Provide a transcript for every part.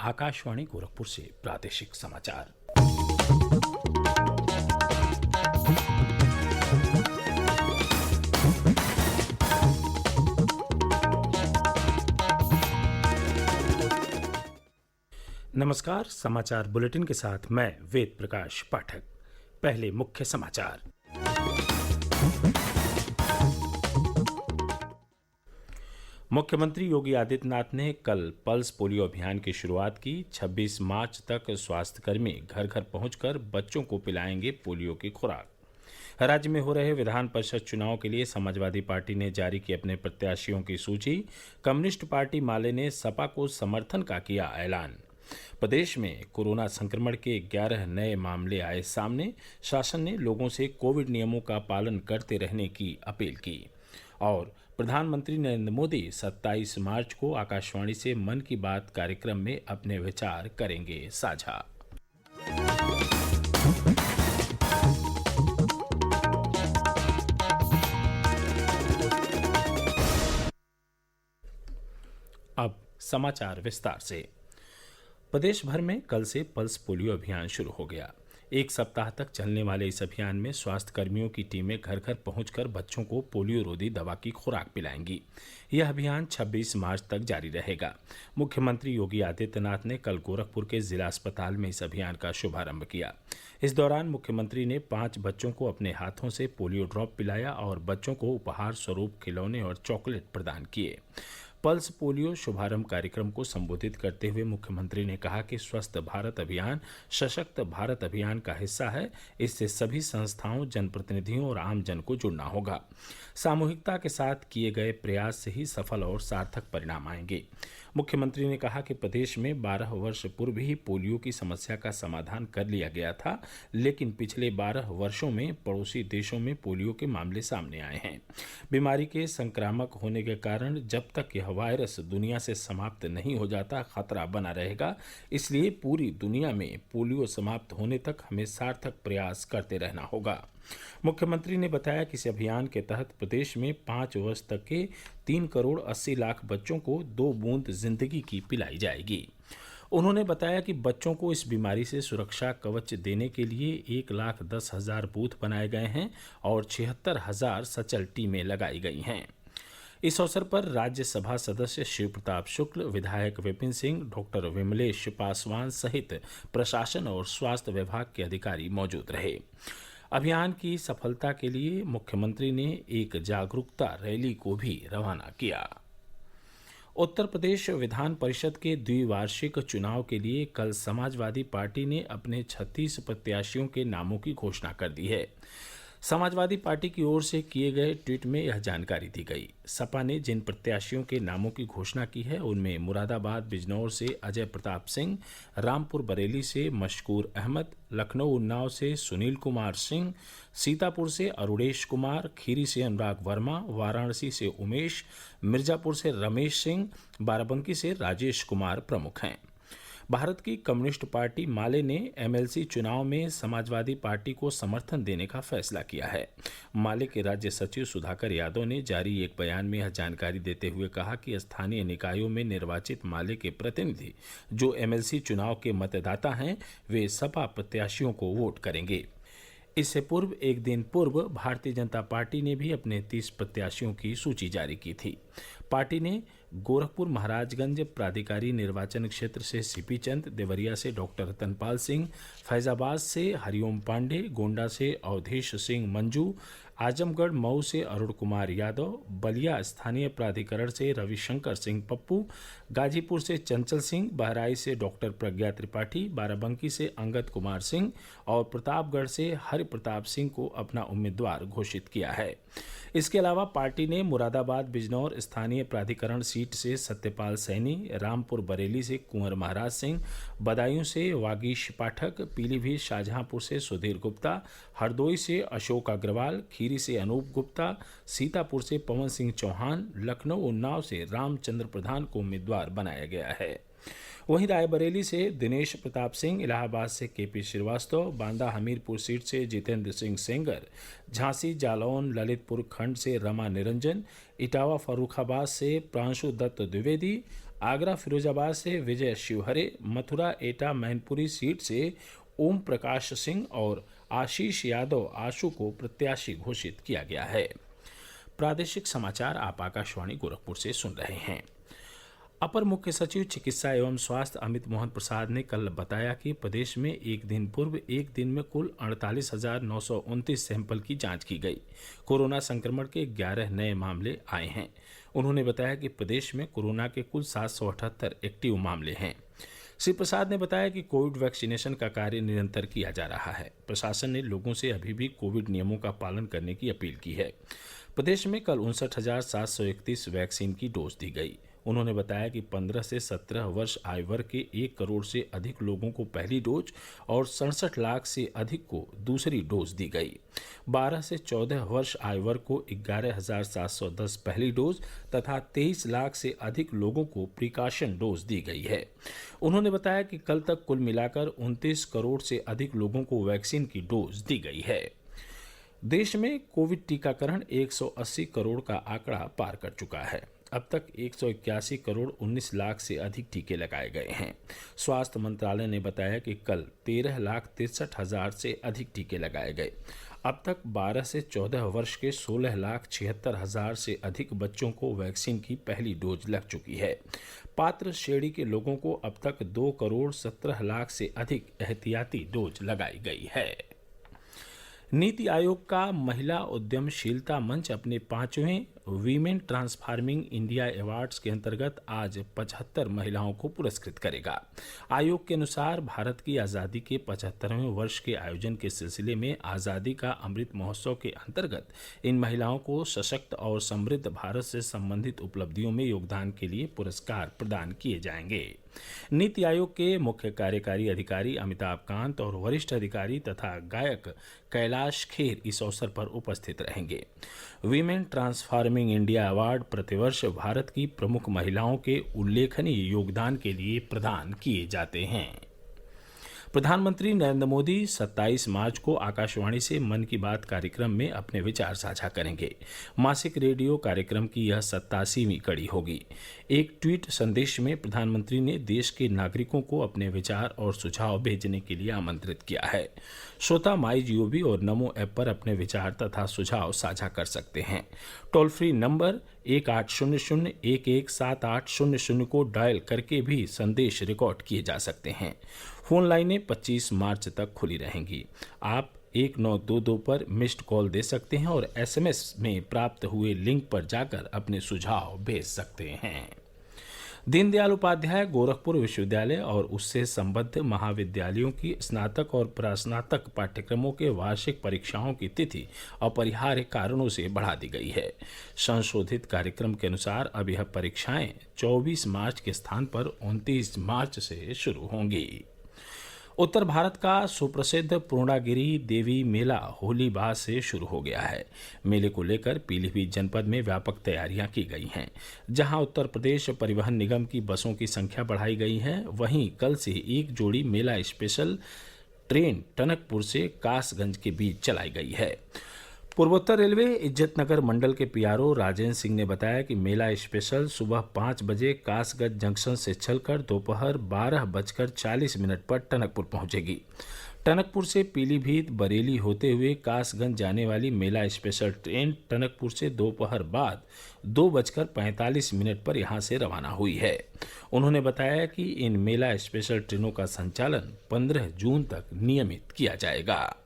आकाशवाणी गोरखपुर से प्रादेशिक समाचार। नमस्कार, समाचार बुलेटिन के साथ मैं वेद प्रकाश पाठक। पहले मुख्य समाचार। मुख्यमंत्री योगी आदित्यनाथ ने कल पल्स पोलियो अभियान की शुरुआत की। 26 मार्च तक स्वास्थ्यकर्मी घर घर पहुंचकर बच्चों को पिलाएंगे पोलियो की खुराक। राज्य में हो रहे विधान परिषद चुनाव के लिए समाजवादी पार्टी ने जारी की अपने प्रत्याशियों की सूची। कम्युनिस्ट पार्टी माले ने सपा को समर्थन का किया ऐलान। प्रदेश में कोरोना संक्रमण के 11 नए मामले आए सामने। शासन ने लोगों से कोविड नियमों का पालन करते रहने की अपील की। और प्रधानमंत्री नरेंद्र मोदी 27 मार्च को आकाशवाणी से मन की बात कार्यक्रम में अपने विचार करेंगे साझा। अब समाचार विस्तार से। प्रदेश भर में कल से पल्स पोलियो अभियान शुरू हो गया। एक सप्ताह तक चलने वाले इस अभियान में स्वास्थ्य कर्मियों की टीमें घर घर पहुंचकर बच्चों को पोलियो रोधी दवा की खुराक पिलाएंगी। यह अभियान 26 मार्च तक जारी रहेगा। मुख्यमंत्री योगी आदित्यनाथ ने कल गोरखपुर के जिला अस्पताल में इस अभियान का शुभारंभ किया। इस दौरान मुख्यमंत्री ने 5 बच्चों को अपने हाथों से पोलियो ड्रॉप पिलाया और बच्चों को उपहार स्वरूप खिलौने और चॉकलेट प्रदान किए। पल्स पोलियो शुभारंभ कार्यक्रम को संबोधित करते हुए मुख्यमंत्री ने कहा कि स्वस्थ भारत अभियान सशक्त भारत अभियान का हिस्सा है। इससे सभी संस्थाओं, जनप्रतिनिधियों और आमजन को जुड़ना होगा। सामूहिकता के साथ किए गए प्रयास से ही सफल और सार्थक परिणाम आएंगे। मुख्यमंत्री ने कहा कि प्रदेश में 12 वर्ष पूर्व ही पोलियो की समस्या का समाधान कर लिया गया था, लेकिन पिछले 12 वर्षों में पड़ोसी देशों में पोलियो के मामले सामने आए हैं। बीमारी के संक्रामक होने के कारण जब तक यह वायरस दुनिया से समाप्त नहीं हो जाता, खतरा बना रहेगा। इसलिए पूरी दुनिया में पोलियो समाप्त होने तक हमें सार्थक प्रयास करते रहना होगा। मुख्यमंत्री ने बताया कि इस अभियान के तहत प्रदेश में 5 वर्ष तक के 3 करोड़ 80 लाख बच्चों को 2 बूंद जिंदगी की पिलाई जाएगी। उन्होंने बताया कि बच्चों को इस बीमारी से सुरक्षा कवच देने के लिए 1,10,000 बूथ बनाए गए हैं और 76,000 सचल टीमें लगाई गई हैं। इस अवसर पर राज्यसभा सदस्य शिव प्रताप शुक्ल, विधायक विपिन सिंह, डॉक्टर विमलेश पासवान सहित प्रशासन और स्वास्थ्य विभाग के अधिकारी मौजूद रहे। अभियान की सफलता के लिए मुख्यमंत्री ने एक जागरूकता रैली को भी रवाना किया। उत्तर प्रदेश विधान परिषद के द्विवार्षिक चुनाव के लिए कल समाजवादी पार्टी ने अपने 36 प्रत्याशियों के नामों की घोषणा कर दी है। समाजवादी पार्टी की ओर से किए गए ट्वीट में यह जानकारी दी गई। सपा ने जिन प्रत्याशियों के नामों की घोषणा की है उनमें मुरादाबाद बिजनौर से अजय प्रताप सिंह, रामपुर बरेली से मशकूर अहमद, लखनऊ उन्नाव से सुनील कुमार सिंह, सीतापुर से अरुणेश कुमार, खीरी से अनुराग वर्मा, वाराणसी से उमेश, मिर्जापुर से रमेश सिंह, बाराबंकी से राजेश कुमार प्रमुख हैं। भारत की कम्युनिस्ट पार्टी माले ने एमएलसी चुनाव में समाजवादी पार्टी को समर्थन देने का फैसला किया है। माले के राज्य सचिव सुधाकर यादव ने जारी एक बयान में यह जानकारी देते हुए कहा कि स्थानीय निकायों में निर्वाचित माले के प्रतिनिधि जो एमएलसी चुनाव के मतदाता हैं, वे सपा प्रत्याशियों को वोट करेंगे। इससे पूर्व एक दिन पूर्व भारतीय जनता पार्टी ने भी अपने 30 प्रत्याशियों की सूची जारी की थी। पार्टी ने गोरखपुर महाराजगंज प्राधिकारी निर्वाचन क्षेत्र से सीपी चंद, देवरिया से डॉक्टर रतनपाल सिंह, फैजाबाद से हरिओम पांडे, गोंडा से अवधेश सिंह मंजू, आजमगढ़ मऊ से अरुण कुमार यादव, बलिया स्थानीय प्राधिकरण से रविशंकर सिंह पप्पू, गाजीपुर से चंचल सिंह, बहराइच से डॉक्टर प्रज्ञा त्रिपाठी, बाराबंकी से अंगद कुमार सिंह और प्रतापगढ़ से हरि प्रताप सिंह को अपना उम्मीदवार घोषित किया है। इसके अलावा पार्टी ने मुरादाबाद बिजनौर स्थानीय प्राधिकरण सीट से सत्यपाल सैनी, रामपुर बरेली से कुंवर महाराज सिंह, बदायूं से वागीश पाठक, पीलीभीत शाहजहांपुर से सुधीर गुप्ता, हरदोई से अशोक अग्रवाल, खीरी से अनूप गुप्ता, सीतापुर से पवन सिंह चौहान, लखनऊ उन्नाव से रामचंद्र प्रधान को उम्मीदवार बनाया गया है। वहीं रायबरेली से दिनेश प्रताप सिंह, इलाहाबाद से केपी श्रीवास्तव, बांदा हमीरपुर सीट से जितेंद्र सिंह सेंगर, झांसी जालौन ललितपुर खंड से रमा निरंजन, इटावा फर्रुखाबाद से प्रांशु दत्त द्विवेदी, आगरा फिरोजाबाद से विजय शिवहरे, मथुरा एटा मैनपुरी सीट से ओम प्रकाश सिंह और आशीष यादव आशु को प्रत्याशी घोषित किया गया है। प्रादेशिक समाचार आप आकाशवाणी गोरखपुर से सुन रहे हैं। अपर मुख्य सचिव चिकित्सा एवं स्वास्थ्य अमित मोहन प्रसाद ने कल बताया कि प्रदेश में एक दिन पूर्व एक दिन में कुल 48,929 सैंपल की जांच की गई। कोरोना संक्रमण के 11 नए मामले आए हैं। उन्होंने बताया कि प्रदेश में कोरोना के कुल 778 एक्टिव मामले हैं। श्री प्रसाद ने बताया कि कोविड वैक्सीनेशन का कार्य निरंतर किया जा रहा है। प्रशासन ने लोगों से अभी भी कोविड नियमों का पालन करने की अपील की है। प्रदेश में कल 59,731 वैक्सीन की डोज दी गई। उन्होंने बताया कि 15 से 17 वर्ष आयु वर्ग के 1 करोड़ से अधिक लोगों को पहली डोज और 67 लाख से अधिक को दूसरी डोज दी गई। 12 से 14 वर्ष आयु वर्ग को 11,710 पहली डोज तथा 23 लाख से अधिक लोगों को प्रिकॉशन डोज दी गई है। उन्होंने बताया कि कल तक कुल मिलाकर 29 करोड़ से अधिक लोगों को वैक्सीन की डोज दी गई है। देश में कोविड टीकाकरण 180 करोड़ का आंकड़ा पार कर चुका है। अब तक 181 करोड़ 19 लाख से अधिक टीके लगाए गए हैं। स्वास्थ्य मंत्रालय ने बताया कि कल 13,63,000 से अधिक टीके लगाए गए। अब तक 12 से 14 वर्ष के 16,76,000 से अधिक बच्चों को वैक्सीन की पहली डोज लग चुकी है। पात्र श्रेणी के लोगों को अब तक 2 करोड़ 17 लाख से अधिक एहतियाती डोज लगाई गई है। नीति आयोग का महिला उद्यमशीलता मंच अपने 5वें वीमेन ट्रांसफॉर्मिंग इंडिया अवार्ड्स के अंतर्गत आज 75 महिलाओं को पुरस्कृत करेगा। आयोग के अनुसार भारत की आज़ादी के 75वें वर्ष के आयोजन के सिलसिले में आज़ादी का अमृत महोत्सव के अंतर्गत इन महिलाओं को सशक्त और समृद्ध भारत से संबंधित उपलब्धियों में योगदान के लिए पुरस्कार प्रदान किए जाएंगे। नीति आयोग के मुख्य कार्यकारी अधिकारी अमिताभ कांत और वरिष्ठ अधिकारी तथा गायक कैलाश खेर इस अवसर पर उपस्थित रहेंगे। वीमेन ट्रांसफॉर्मिंग इंडिया अवार्ड प्रतिवर्ष भारत की प्रमुख महिलाओं के उल्लेखनीय योगदान के लिए प्रदान किए जाते हैं। प्रधानमंत्री नरेंद्र मोदी 27 मार्च को आकाशवाणी से मन की बात कार्यक्रम में अपने विचार साझा करेंगे। मासिक रेडियो कार्यक्रम की यह 87वीं कड़ी होगी। एक ट्वीट संदेश में प्रधानमंत्री ने देश के नागरिकों को अपने विचार और सुझाव भेजने के लिए आमंत्रित किया है। श्रोता MyGov और नमो ऐप पर अपने विचार तथा सुझाव साझा कर सकते हैं। टोल फ्री नंबर 1800-117800 को डायल करके भी संदेश रिकॉर्ड किए जा सकते हैं। फोन लाइनें 25 मार्च तक खुली रहेंगी। आप 1922 पर मिस्ड कॉल दे सकते हैं और SMS में प्राप्त हुए लिंक पर जाकर अपने सुझाव भेज सकते हैं। दीनदयाल उपाध्याय गोरखपुर विश्वविद्यालय और उससे संबद्ध महाविद्यालयों की स्नातक और प्रस्नातक पाठ्यक्रमों के वार्षिक परीक्षाओं की तिथि अपरिहार्य कारणों से बढ़ा दी गई है। संशोधित कार्यक्रम के अनुसार अब यह परीक्षाएं 24 मार्च के स्थान पर 29 मार्च से शुरू होंगी। उत्तर भारत का सुप्रसिद्ध पूर्णागिरि देवी मेला होलीबाज से शुरू हो गया है। मेले को लेकर पीलीभीत जनपद में व्यापक तैयारियां की गई हैं। जहां उत्तर प्रदेश परिवहन निगम की बसों की संख्या बढ़ाई गई है, वहीं कल से एक जोड़ी मेला स्पेशल ट्रेन टनकपुर से कासगंज के बीच चलाई गई है। पूर्वोत्तर रेलवे इज्जतनगर मंडल के PRO राजेंद्र सिंह ने बताया कि मेला स्पेशल सुबह 5 बजे कासगंज जंक्शन से चलकर दोपहर 12:40 पर टनकपुर पहुंचेगी। टनकपुर से पीलीभीत बरेली होते हुए कासगंज जाने वाली मेला स्पेशल ट्रेन टनकपुर से दोपहर बाद 2:45 पर यहां से रवाना हुई है। उन्होंने बताया कि इन मेला स्पेशल ट्रेनों का संचालन 15 जून तक नियमित किया जाएगा।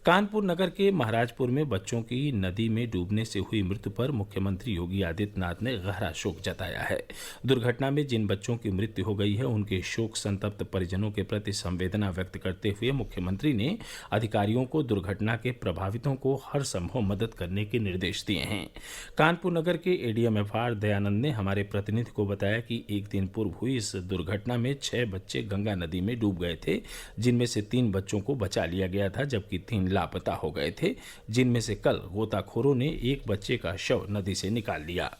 कानपुर नगर के महाराजपुर में बच्चों की नदी में डूबने से हुई मृत्यु पर मुख्यमंत्री योगी आदित्यनाथ ने गहरा शोक जताया है। दुर्घटना में जिन बच्चों की मृत्यु हो गई है, उनके शोक संतप्त परिजनों के प्रति संवेदना व्यक्त करते हुए मुख्यमंत्री ने अधिकारियों को दुर्घटना के प्रभावितों को हर संभव मदद करने के निर्देश दिए हैं। कानपुर नगर के ADM FR दयानंद ने हमारे प्रतिनिधि को बताया कि एक दिन पूर्व हुई इस दुर्घटना में 6 बच्चे गंगा नदी में डूब गए थे, जिनमें से 3 बच्चों को बचा लिया गया था, जबकि 3 लापता हो गए थे, जिनमें से कल गोताखोरों ने एक बच्चे का शव नदी से निकाल लिया।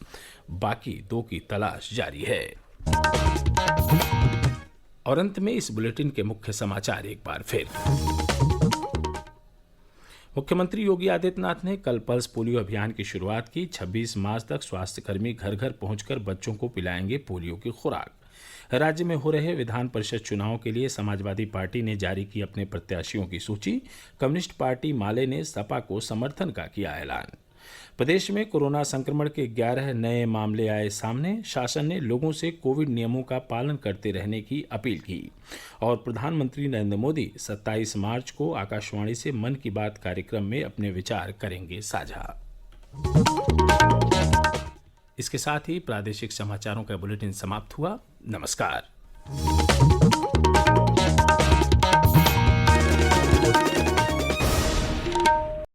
बाकी 2 की तलाश जारी है। और अंत में इस बुलेटिन के मुख्य समाचार एक बार फिर। मुख्यमंत्री योगी आदित्यनाथ ने कल पल्स पोलियो अभियान की शुरुआत की। 26 मार्च तक स्वास्थ्यकर्मी घर घर पहुंचकर बच्चों को पिलाएंगे पोलियो की खुराक। राज्य में हो रहे विधान परिषद चुनाव के लिए समाजवादी पार्टी ने जारी की अपने प्रत्याशियों की सूची। कम्युनिस्ट पार्टी माले ने सपा को समर्थन का किया ऐलान। प्रदेश में कोरोना संक्रमण के 11 नए मामले आए सामने। शासन ने लोगों से कोविड नियमों का पालन करते रहने की अपील की। और प्रधानमंत्री नरेंद्र मोदी 27 मार्च को आकाशवाणी से मन की बात कार्यक्रम में अपने विचार करेंगे साझा। इसके साथ ही प्रादेशिक समाचारों का बुलेटिन समाप्त हुआ। नमस्कार।